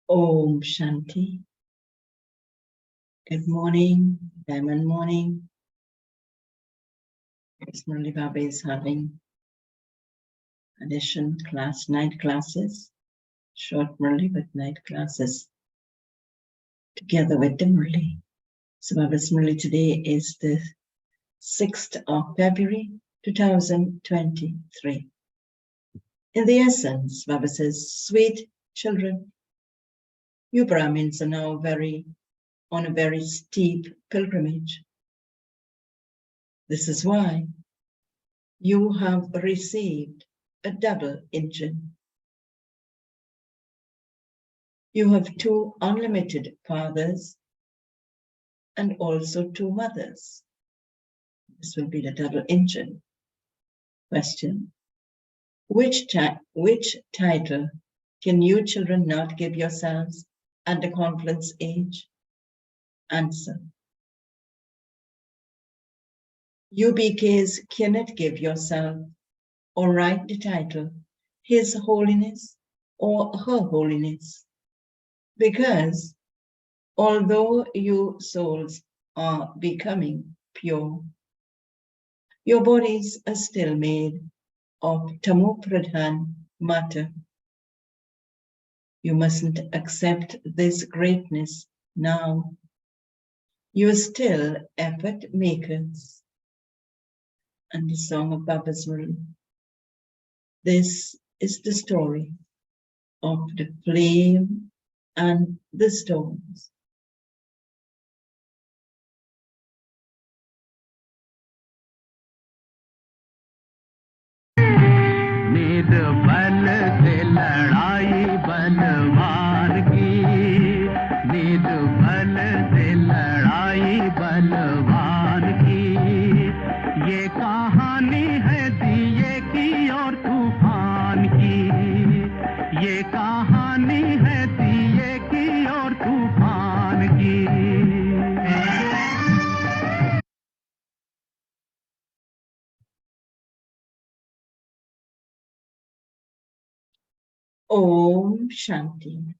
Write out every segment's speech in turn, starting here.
Om Shanti. Good morning, Diamond morning. Murli Baba is having addition class, night classes, short Murli with night classes, together with the Murli. So Baba's Murli today is the 6th of February, 2023. In the essence, Baba says, sweet children, you Brahmins are now on a very steep pilgrimage. This is why you have received a double engine. You have 2 unlimited fathers and also 2 mothers. This will be the double engine. Question: which title can you children not give yourselves at the confluence age? Answer: you BKs cannot give yourself or write the title His Holiness or Her Holiness, because although you souls are becoming pure, your bodies are still made of Tamopradhan matter. You mustn't accept this greatness now. You are still effort makers. And the song of Baba's Murli. This is the story of the flame and the stones. नींद बल से लड़ाई बलवान की, नींद बल से लड़ाई बलवान की, ये कहानी है दिए की और तूफान की, ये कहानी है दिए की और तूफान की। Om Shanti.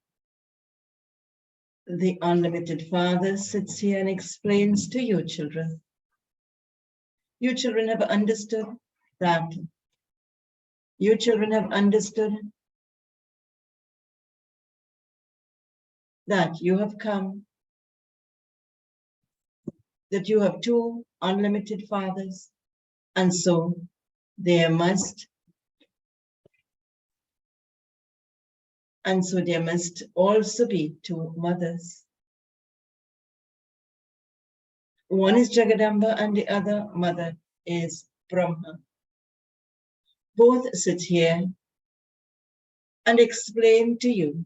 The Unlimited Father sits here and explains to you children. You children have understood that. You children have understood that you have come, that you have 2 unlimited fathers, and so there must also be 2 mothers. One is Jagadamba and the other mother is Brahma. Both sit here and explain to you.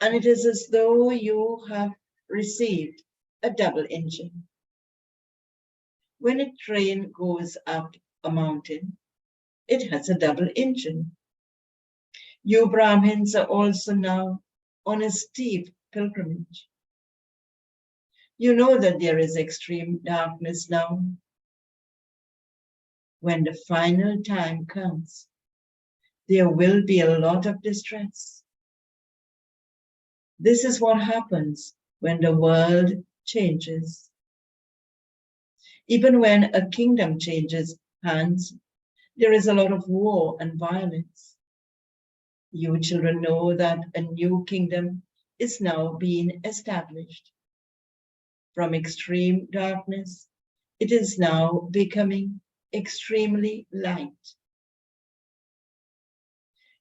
And it is as though you have received a double engine. When a train goes up a mountain, it has a double engine. You Brahmins are also now on a steep pilgrimage. You know that there is extreme darkness now. When the final time comes, there will be a lot of distress. This is what happens when the world changes. Even when a kingdom changes hands, there is a lot of war and violence. You children know that a new kingdom is now being established. From extreme darkness, it is now becoming extremely light.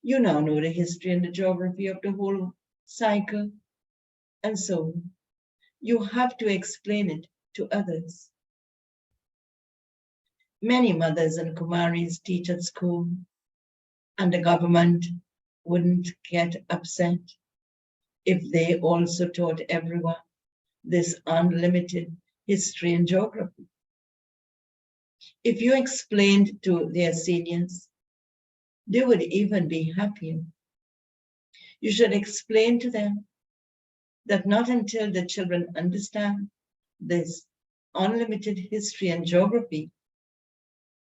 You now know the history and the geography of the whole cycle, and so you have to explain it to others. Many mothers and Kumaris teach at school, and the government wouldn't get upset if they also taught everyone this unlimited history and geography. If you explained to their seniors, they would even be happier. You should explain to them that not until the children understand this unlimited history and geography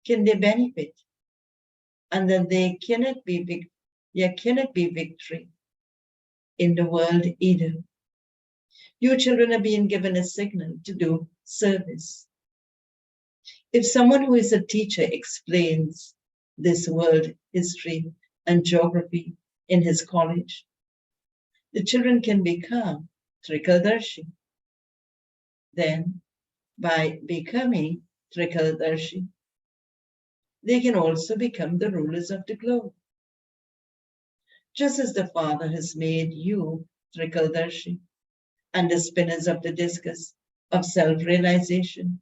can they benefit, and that there cannot be victory in the world either. You children are being given a signal to do service. If someone who is a teacher explains this world history and geography in his college, the children can become Trikaldarshi. Then, by becoming Trikaldarshi, they can also become the rulers of the globe. Just as the Father has made you Trikaldarshi and the spinners of the discus of self-realization,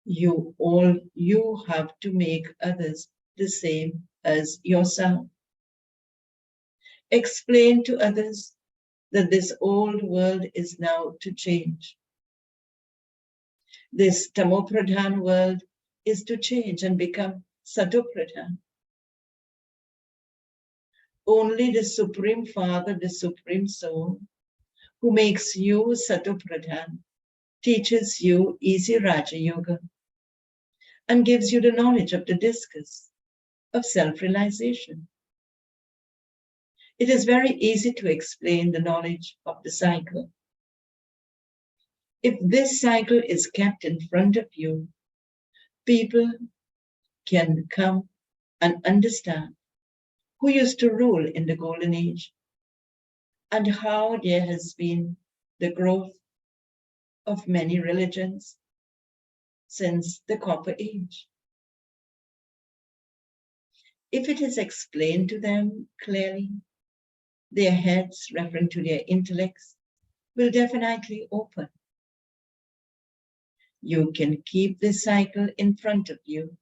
you have to make others the same as yourself. Explain to others that this old world is now to change. This Tamopradhan world is to change and become Satopradhan. Only the Supreme Father, the Supreme Soul, who makes you Satopradhan, teaches you easy Raja Yoga and gives you the knowledge of the discus of self-realization. It is very easy to explain the knowledge of the cycle. If this cycle is kept in front of you, people can come and understand who used to rule in the Golden Age and how there has been the growth of many religions since the Copper Age. If it is explained to them clearly, their heads, referring to their intellects, will definitely open. You can keep this cycle in front of you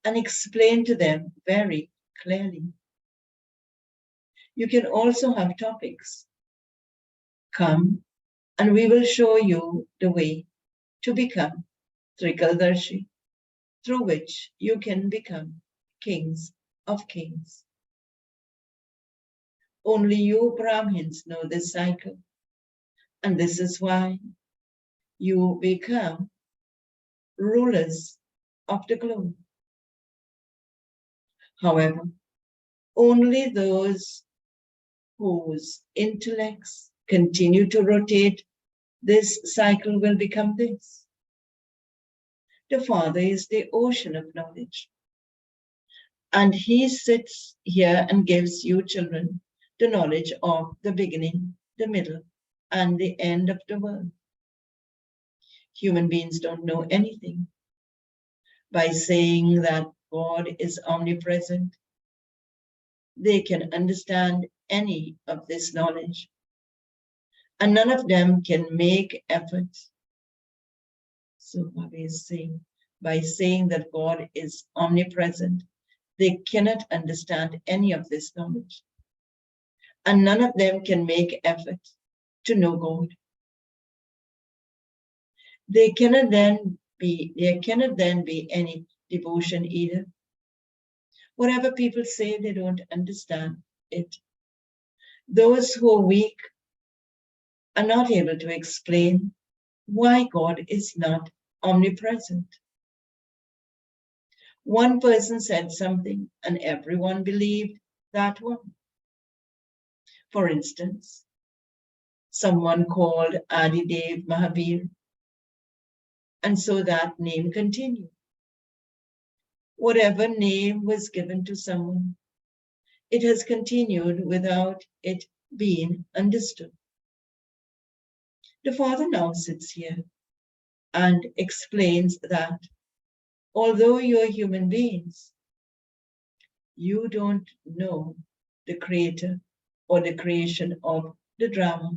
and explain to them very clearly. You can also have topics. Come and we will show you the way to become Trikaldarshi, through which you can become kings of kings. Only you Brahmins know this cycle, and this is why you become rulers of the globe. However, only those whose intellects continue to rotate this cycle will become this. The Father is the ocean of knowledge, and he sits here and gives you children the knowledge of the beginning, the middle, and the end of the world. Human beings don't know anything. By saying that God is omnipresent, they can understand any of this knowledge, and none of them can make efforts. So Bobby is saying, by saying that God is omnipresent, they cannot understand any of this knowledge, and none of them can make effort to know God. There cannot then be any devotion either. Whatever people say, they don't understand it. Those who are weak are not able to explain why God is not omnipresent. One person said something and everyone believed that one. For instance, someone called Adidev Mahabir, and so that name continued. Whatever name was given to someone, it has continued without it being understood. The Father now sits here and explains that although you're human beings, you don't know the creator or the creation of the drama.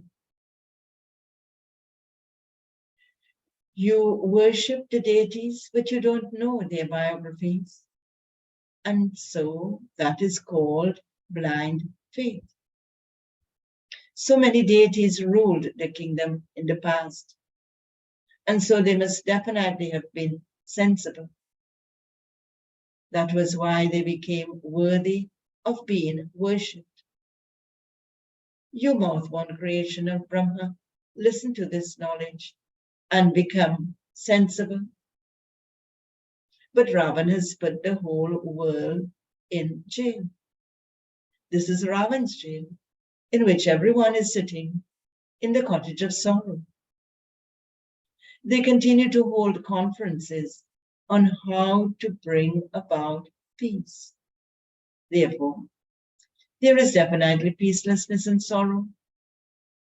You worship the deities, but you don't know their biographies. And so that is called blind faith. So many deities ruled the kingdom in the past, and so they must definitely have been sensible. That was why they became worthy of being worshipped. You mouth-born creation of Brahma, listen to this knowledge and become sensible. But Ravan has put the whole world in jail. This is Ravan's jail, in which everyone is sitting in the cottage of sorrow. They continue to hold conferences on how to bring about peace. Therefore, there is definitely peacelessness and sorrow.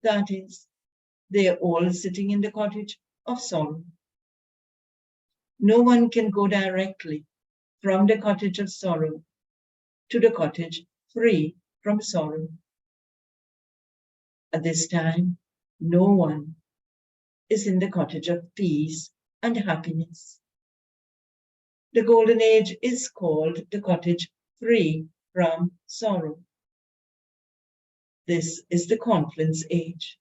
That is, they are all sitting in the cottage of sorrow. No one can go directly from the cottage of sorrow to the cottage free from sorrow. At this time, no one is in the cottage of peace and happiness. The golden age is called the cottage free from sorrow. This is the confluence age.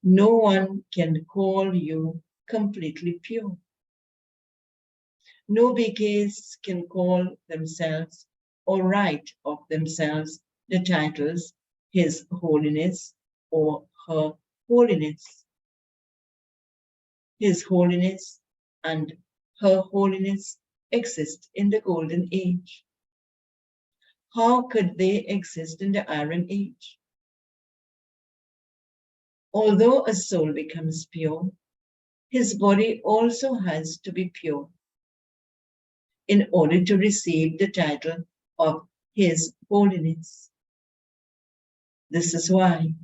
No one can call you completely pure. No BKs can call themselves or write of themselves the titles His Holiness or Her Holiness. His Holiness and Her Holiness exist in the Golden Age. How could they exist in the Iron Age? Although a soul becomes pure, his body also has to be pure in order to receive the title of His Holiness. This is why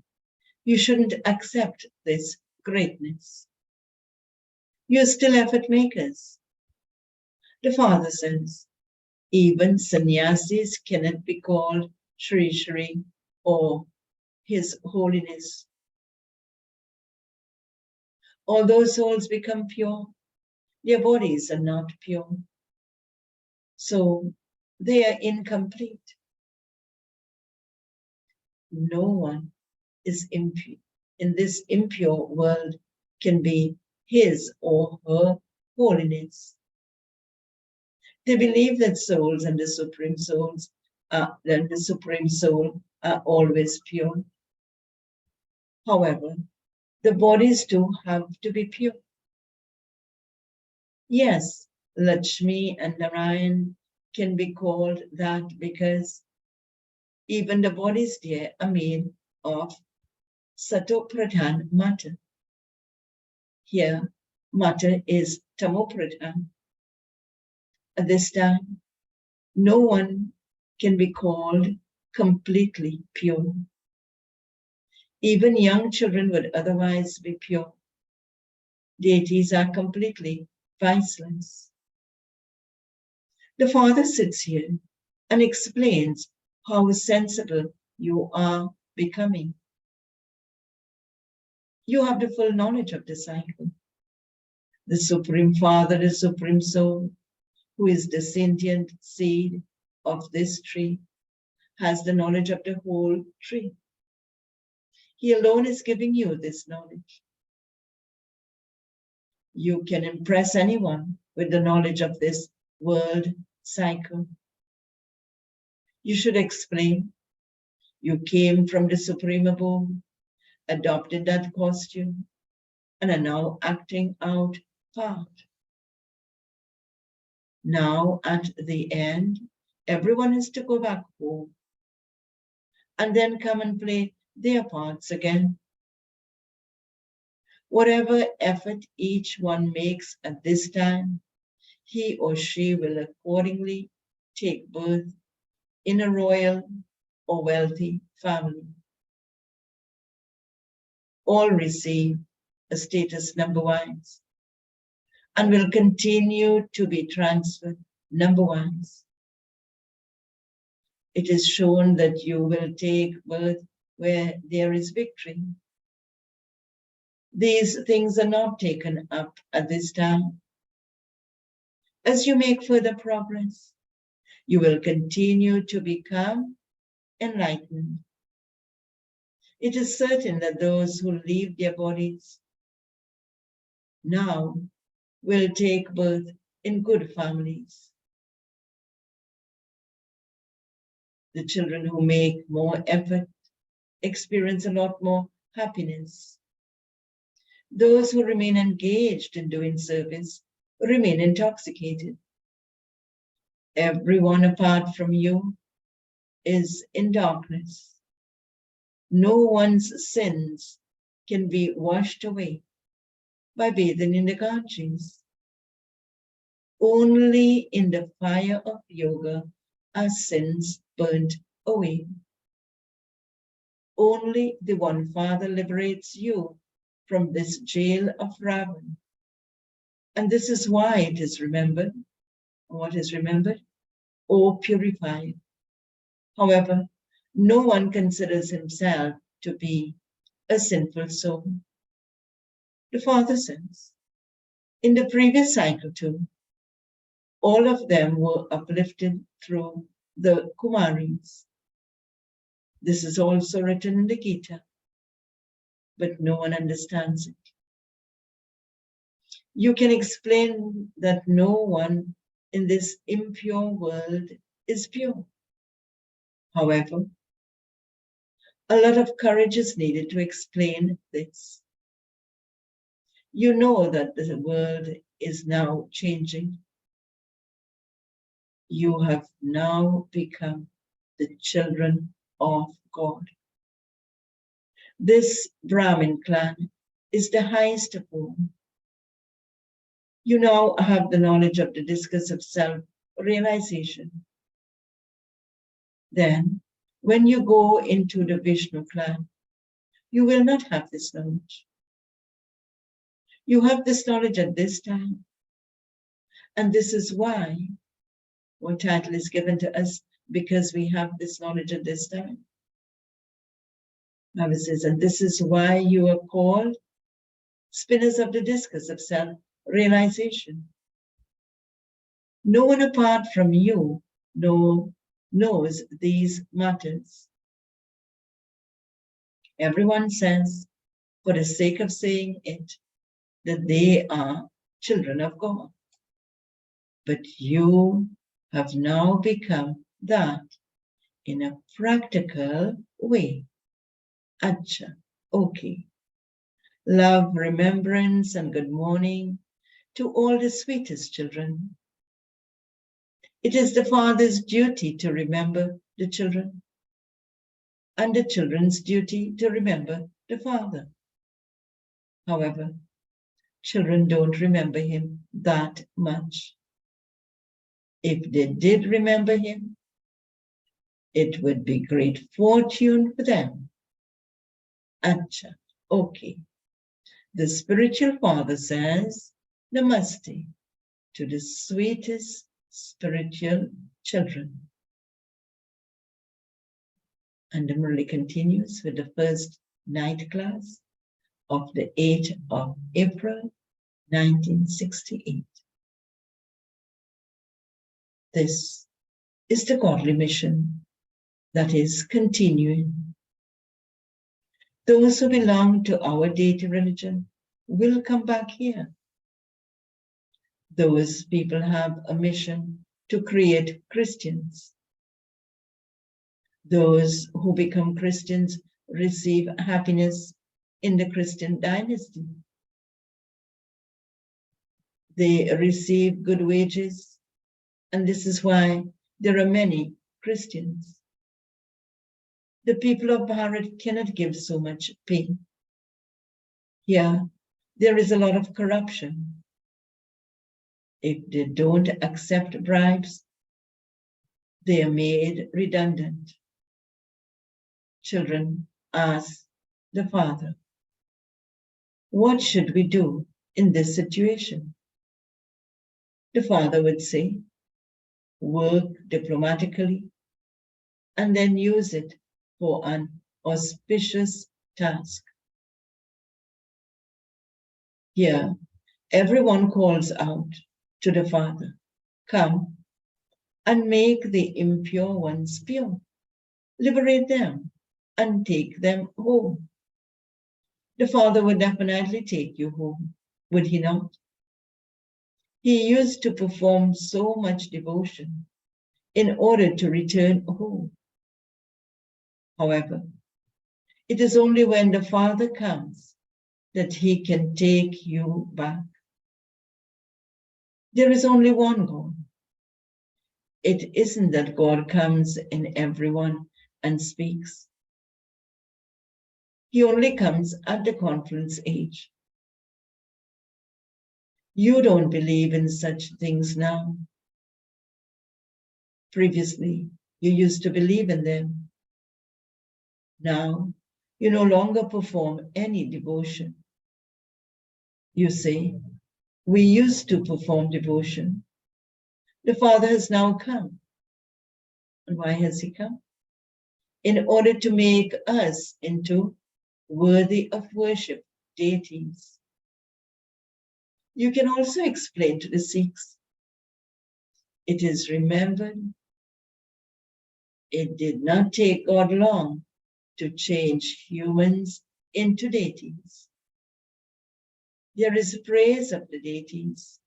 you shouldn't accept this greatness. You're still effort makers. The Father says, even sannyasis cannot be called Shri Shri or His Holiness. Although souls become pure, their bodies are not pure. So they are incomplete. No one is impure in this impure world can be his or her holiness. They believe that souls and the Supreme Soul are always pure. However, the bodies too have to be pure. Yes, Lakshmi and Narayan can be called that because even the bodies there are made of Satopradhan matter. Here, matter is Tamopradhan. At this time, no one can be called completely pure. Even young children would otherwise be pure. Deities are completely viceless. The Father sits here and explains how sensible you are becoming. You have the full knowledge of the cycle. The Supreme Father, the Supreme Soul, who is the sentient seed of this tree, has the knowledge of the whole tree. He alone is giving you this knowledge. You can impress anyone with the knowledge of this world cycle. You should explain. You came from the Supreme Abode, adopted that costume, and are now acting out part. Now, at the end, everyone has to go back home and then come and play their parts again. Whatever effort each one makes at this time, he or she will accordingly take birth in a royal or wealthy family. All receive a status number wise and will continue to be transferred number wise. It is shown that you will take birth where there is victory. These things are not taken up at this time. As you make further progress, you will continue to become enlightened. It is certain that those who leave their bodies now will take birth in good families. The children who make more effort experience a lot more happiness. Those who remain engaged in doing service remain intoxicated. Everyone apart from you is in darkness. No one's sins can be washed away by bathing in the Ganges. Only in the fire of yoga are sins burnt away. Only the One Father liberates you from this jail of Ravan. And this is why it is remembered. What is remembered? Or purified. However, no one considers himself to be a sinful soul. The Father says, in the previous cycle too, all of them were uplifted through the Kumaris. This is also written in the Gita, but no one understands it. You can explain that no one in this impure world is pure. However, a lot of courage is needed to explain this. You know that the world is now changing. You have now become the children of God. This Brahmin clan is the highest of all. You now have the knowledge of the discourse of self-realization. Then, when you go into the Vishnu clan, you will not have this knowledge. You have this knowledge at this time. And this is why what title is given to us, because we have this knowledge at this time. Baba says, and this is why you are called spinners of the discus of self-realization. No one apart from you knows these matters. Everyone says, for the sake of saying it, that they are children of God. But you have now become that in a practical way. Acha, okay. Love, remembrance, and good morning to all the sweetest children. It is the father's duty to remember the children, and the children's duty to remember the father. However, children don't remember him that much. If they did remember him, it would be great fortune for them. Acha, okay. The spiritual father says, Namaste to the sweetest spiritual children. And the Murli continues with the first night class of the 8th of April, 1968. This is the godly mission that is continuing. Those who belong to our deity religion will come back here. Those people have a mission to create Christians. Those who become Christians receive happiness in the Christian dynasty. They receive good wages, and this is why there are many Christians. The people of Bharat cannot give so much pay. Here, there is a lot of corruption. If they don't accept bribes, they are made redundant. Children ask the father, what should we do in this situation? The father would say, work diplomatically and then use it for an auspicious task. Here, everyone calls out to the father, come and make the impure ones pure. Liberate them and take them home. The father would definitely take you home, would he not? He used to perform so much devotion in order to return home. However, it is only when the father comes that he can take you back. There is only one God. It isn't that God comes in everyone and speaks. He only comes at the conference age. You don't believe in such things now. Previously, you used to believe in them. Now, you no longer perform any devotion. You say, we used to perform devotion. The Father has now come. And why has he come? In order to make us into worthy of worship deities. You can also explain to the Sikhs, it is remembered, it did not take God long to change humans into deities. There is praise of the deities.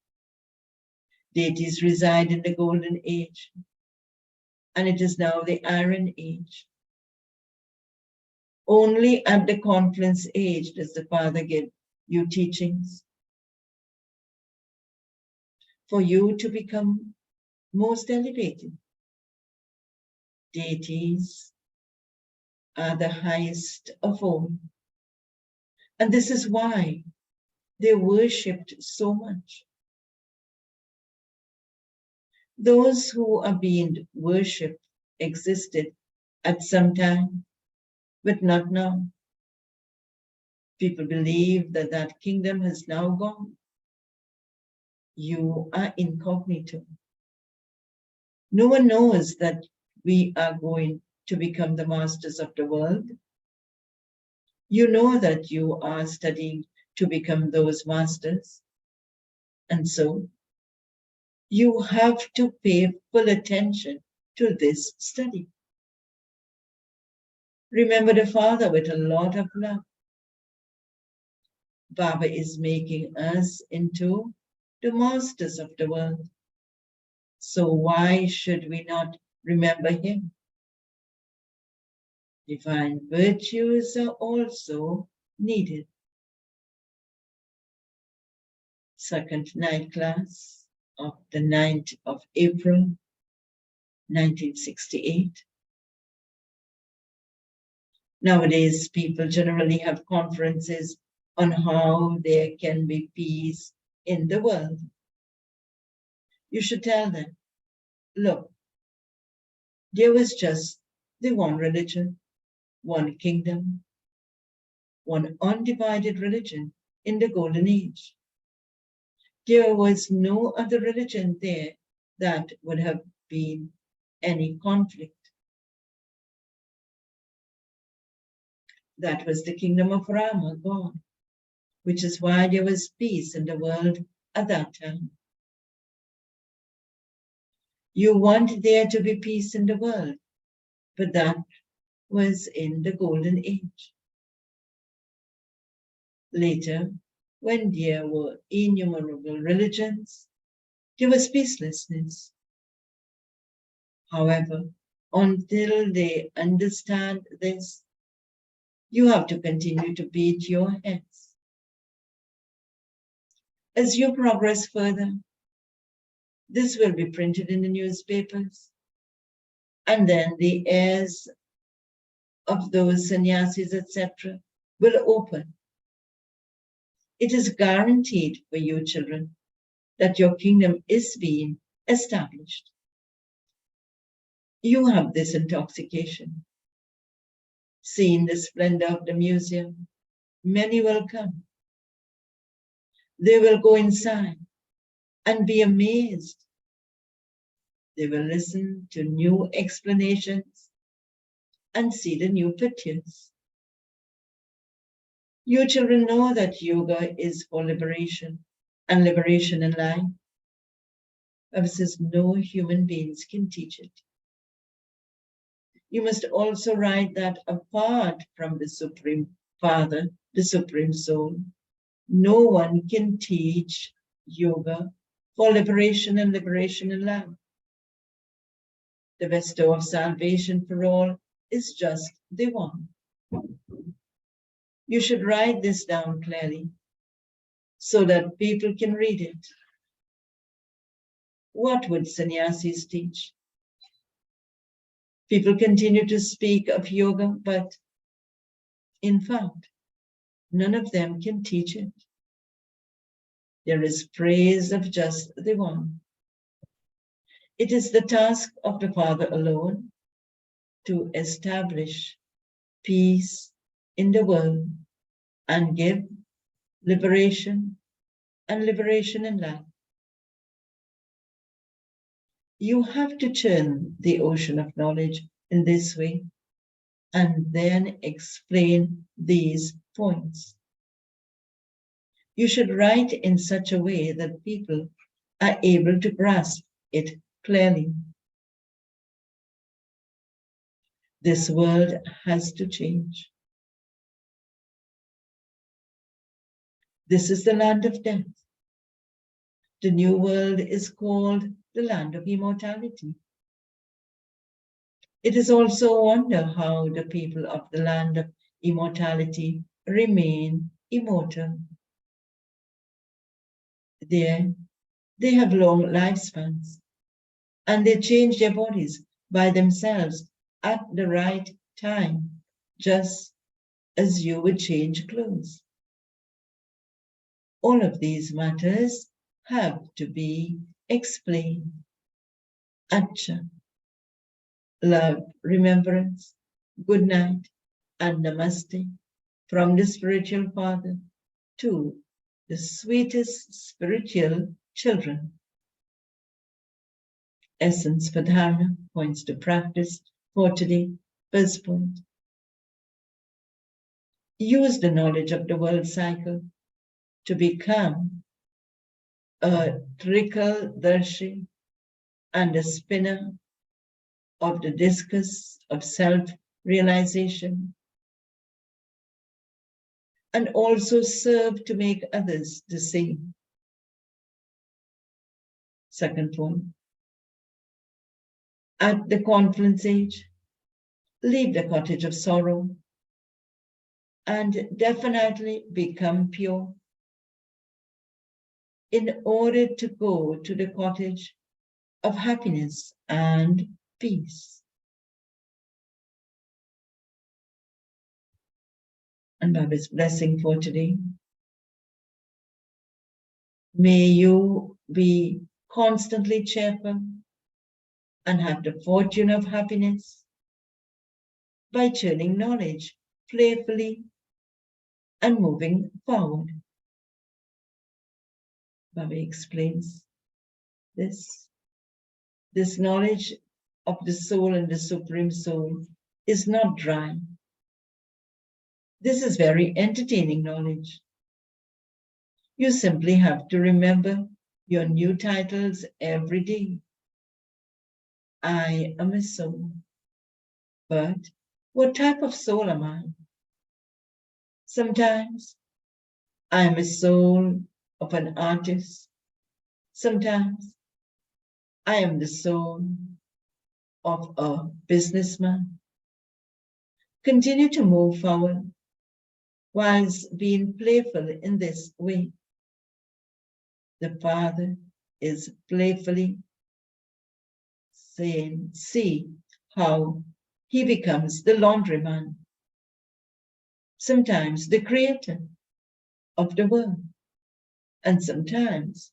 Deities reside in the golden age, and it is now the iron age. Only at the conference age does the Father give you teachings for you to become most elevated. Deities are the highest of all. And this is why they're worshipped so much. Those who are being worshipped existed at some time, but not now. People believe that that kingdom has now gone. You are incognito. No one knows that we are going to become the masters of the world. You know that you are studying to become those masters. And so you have to pay full attention to this study. Remember the Father with a lot of love. Baba is making us into the masters of the world. So why should we not remember him? Divine virtues are also needed. Second night class of the 9th of April, 1968. Nowadays, people generally have conferences on how there can be peace in the world. You should tell them, look, there was just the one religion, one kingdom, one undivided religion in the golden age. There was no other religion there that would have been any conflict. That was the kingdom of Rama, God, which is why there was peace in the world at that time. You want there to be peace in the world, but that was in the golden age. Later, when there were innumerable religions, there was peacelessness. However, until they understand this, you have to continue to beat your heads. As you progress further, this will be printed in the newspapers, and then the heirs of those sannyasis, etc., will open. It is guaranteed for you, children, that your kingdom is being established. You have this intoxication. Seeing the splendor of the museum, many will come. They will go inside and be amazed. They will listen to new explanations and see the new pictures. You children know that yoga is for liberation and liberation in life. But says no human beings can teach it. You must also write that apart from the Supreme Father, the Supreme Soul, no one can teach yoga for liberation and liberation in life. The bestow of salvation for all is just the one. You should write this down clearly so that people can read it. What would sannyasis teach? People continue to speak of yoga, but in fact, none of them can teach it. There is praise of just the one. It is the task of the Father alone to establish peace in the world and give liberation and liberation in life. You have to churn the ocean of knowledge in this way and then explain these points. You should write in such a way that people are able to grasp it clearly. This world has to change. This is the land of death. The new world is called the land of immortality. It is also a wonder how the people of the land of immortality remain immortal. There, they have long lifespans, and they change their bodies by themselves at the right time, just as you would change clothes. All of these matters have to be explained. Acha, love, remembrance, good night, and namaste from the spiritual father to the sweetest spiritual children. Essence for dharana points to practice for today. First point. Use the knowledge of the world cycle to become a trikaldarshi and a spinner of the discus of self-realization, and also serve to make others the same. Second point. At the confluence age, leave the cottage of sorrow and definitely become pure in order to go to the cottage of happiness and peace. And Baba's blessing for today. May you be constantly cheerful and have the fortune of happiness by churning knowledge playfully and moving forward. Baba explains this. This knowledge of the soul and the Supreme Soul is not dry. This is very entertaining knowledge. You simply have to remember your new titles every day. I am a soul. But what type of soul am I? Sometimes I am a soul of an artist. Sometimes I am the soul of a businessman. Continue to move forward whilst being playful in this way. The Father is playfully saying, see how he becomes the laundryman, sometimes the creator of the world, and sometimes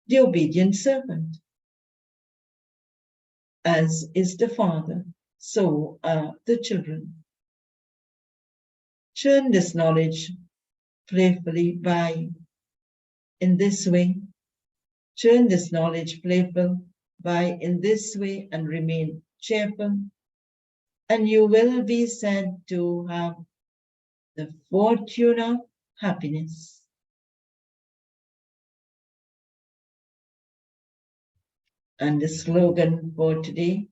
the obedient servant. As is the Father, so are the children. Churn this knowledge playfully by, in this way, churn this knowledge playful by in this way and remain cheerful, and you will be said to have the fortune of happiness. And the slogan for today,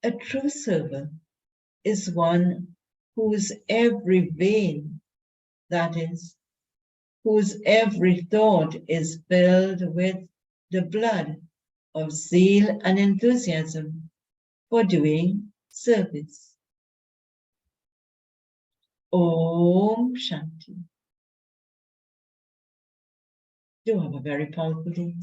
a true servant is one whose every vein, that is, whose every thought is filled with the blood of zeal and enthusiasm for doing service. Om Shanti. Do have a very powerful day.